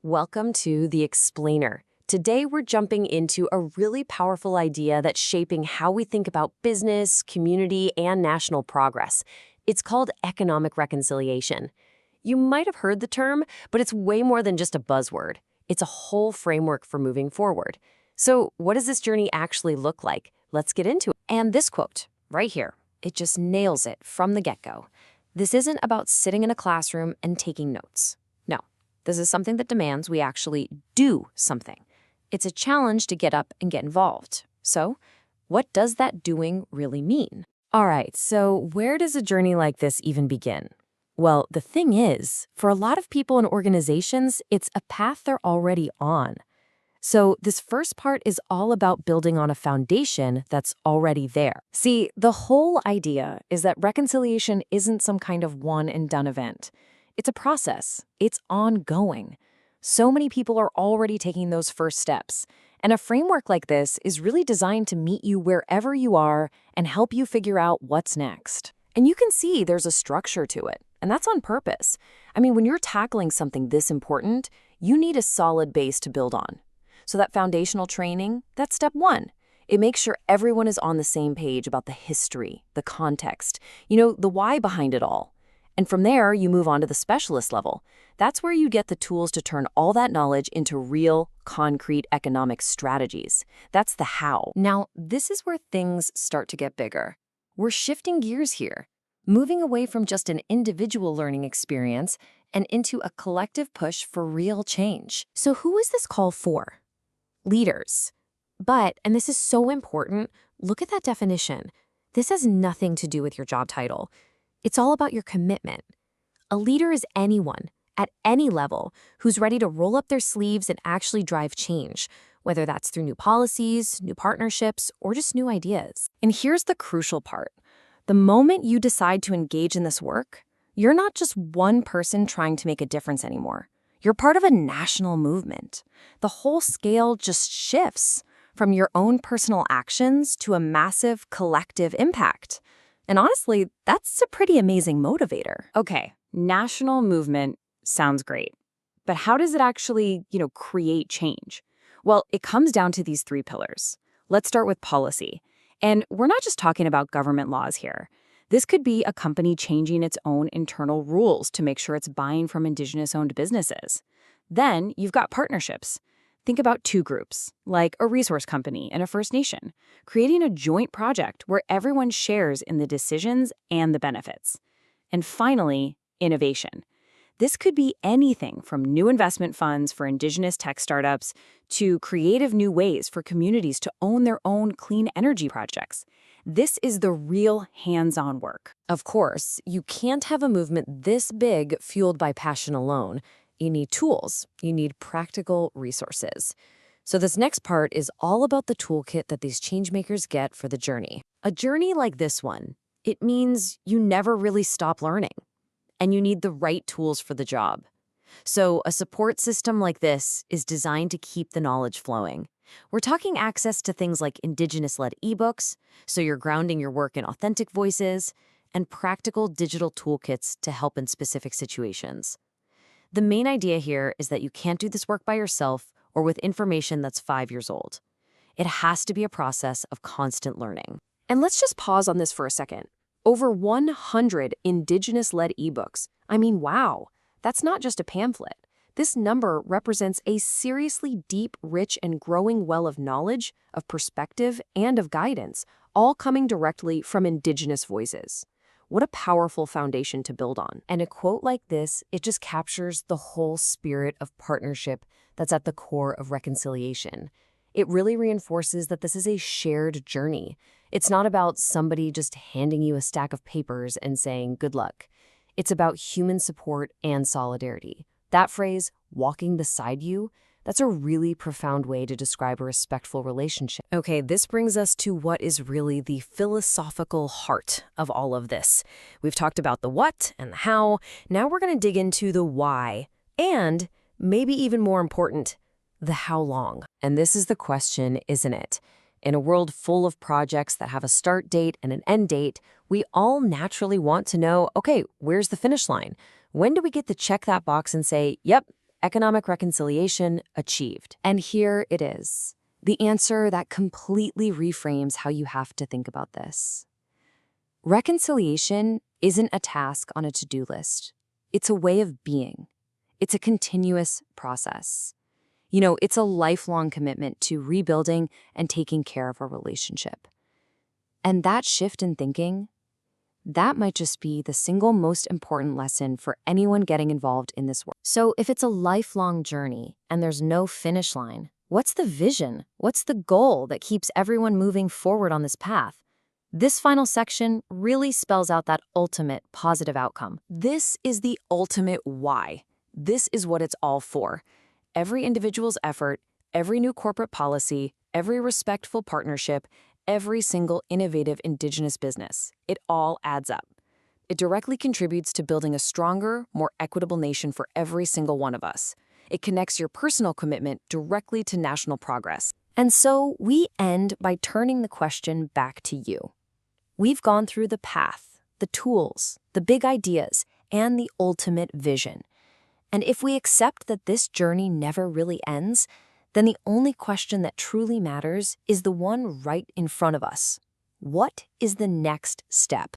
Welcome to The Explainer. Today we're jumping into a really powerful idea that's shaping how we think about business, community, and national progress. It's called economic reconciliation. You might have heard the term, but it's way more than just a buzzword. It's a whole framework for moving forward. So what does this journey actually look like? Let's get into it. And this quote, right here, it just nails it from the get-go. This isn't about sitting in a classroom and taking notes. No. This is something that demands we actually do something. It's a challenge to get up and get involved. So, what does that doing really mean? All right, so where does a journey like this even begin? Well, the thing is, for a lot of people and organizations, it's a path they're already on. So this first part is all about building on a foundation that's already there. See, the whole idea is that reconciliation isn't some kind of one-and-done event. It's a process. It's ongoing. So many people are already taking those first steps. And a framework like this is really designed to meet you wherever you are and help you figure out what's next. And you can see there's a structure to it. And that's on purpose. I mean, when you're tackling something this important, you need a solid base to build on. So that foundational training, that's step one. It makes sure everyone is on the same page about the history, the context, the why behind it all. And from there, you move on to the specialist level. That's where you get the tools to turn all that knowledge into real, concrete economic strategies. That's the how. Now, this is where things start to get bigger. We're shifting gears here, moving away from just an individual learning experience and into a collective push for real change. So who is this call for? Leaders. But, and this is so important, look at that definition. This has nothing to do with your job title. It's all about your commitment. A leader is anyone, at any level, who's ready to roll up their sleeves and actually drive change, whether that's through new policies, new partnerships, or just new ideas. And here's the crucial part. The moment you decide to engage in this work, you're not just one person trying to make a difference anymore. You're part of a national movement. The whole scale just shifts from your own personal actions to a massive collective impact. And honestly, that's a pretty amazing motivator. Okay, national movement sounds great. But how does it actually, create change? Well, it comes down to these three pillars. Let's start with policy. And we're not just talking about government laws here. This could be a company changing its own internal rules to make sure it's buying from Indigenous-owned businesses. Then you've got partnerships. Think about two groups, like a resource company and a First Nation, creating a joint project where everyone shares in the decisions and the benefits. And finally, innovation. This could be anything from new investment funds for Indigenous tech startups to creative new ways for communities to own their own clean energy projects. This is the real hands-on work. Of course, you can't have a movement this big fueled by passion alone. You need tools. You need practical resources. So this next part is all about the toolkit that these changemakers get for the journey. A journey like this one, it means you never really stop learning. And you need the right tools for the job. So a support system like this is designed to keep the knowledge flowing. We're talking access to things like Indigenous-led ebooks, so you're grounding your work in authentic voices, and practical digital toolkits to help in specific situations. The main idea here is that you can't do this work by yourself or with information that's 5 years old. It has to be a process of constant learning. And let's just pause on this for a second. Over 100 Indigenous-led ebooks. I mean, wow, that's not just a pamphlet. This number represents a seriously deep, rich, and growing well of knowledge, of perspective, and of guidance, all coming directly from Indigenous voices. What a powerful foundation to build on. And a quote like this, it just captures the whole spirit of partnership that's at the core of reconciliation. It really reinforces that this is a shared journey. It's not about somebody just handing you a stack of papers and saying, good luck. It's about human support and solidarity. That phrase, walking beside you, that's a really profound way to describe a respectful relationship. Okay, this brings us to what is really the philosophical heart of all of this. We've talked about the what and the how. Now we're going to dig into the why and, maybe even more important, the how long. And this is the question, isn't it? In a world full of projects that have a start date and an end date, we all naturally want to know, okay, where's the finish line? When do we get to check that box and say, yep, economic reconciliation achieved. And here it is, the answer that completely reframes how you have to think about this. Reconciliation isn't a task on a to-do list. It's a way of being. It's a continuous process. It's a lifelong commitment to rebuilding and taking care of a relationship. And that shift in thinking, that might just be the single most important lesson for anyone getting involved in this work. So if it's a lifelong journey and there's no finish line, what's the vision? What's the goal that keeps everyone moving forward on this path? This final section really spells out that ultimate positive outcome. This is the ultimate why. This is what it's all for. Every individual's effort, every new corporate policy, every respectful partnership, every single innovative Indigenous business, it all adds up. It directly contributes to building a stronger, more equitable nation for every single one of us. It connects your personal commitment directly to national progress. And so we end by turning the question back to you. We've gone through the path, the tools, the big ideas, and the ultimate vision. And if we accept that this journey never really ends, then the only question that truly matters is the one right in front of us. What is the next step?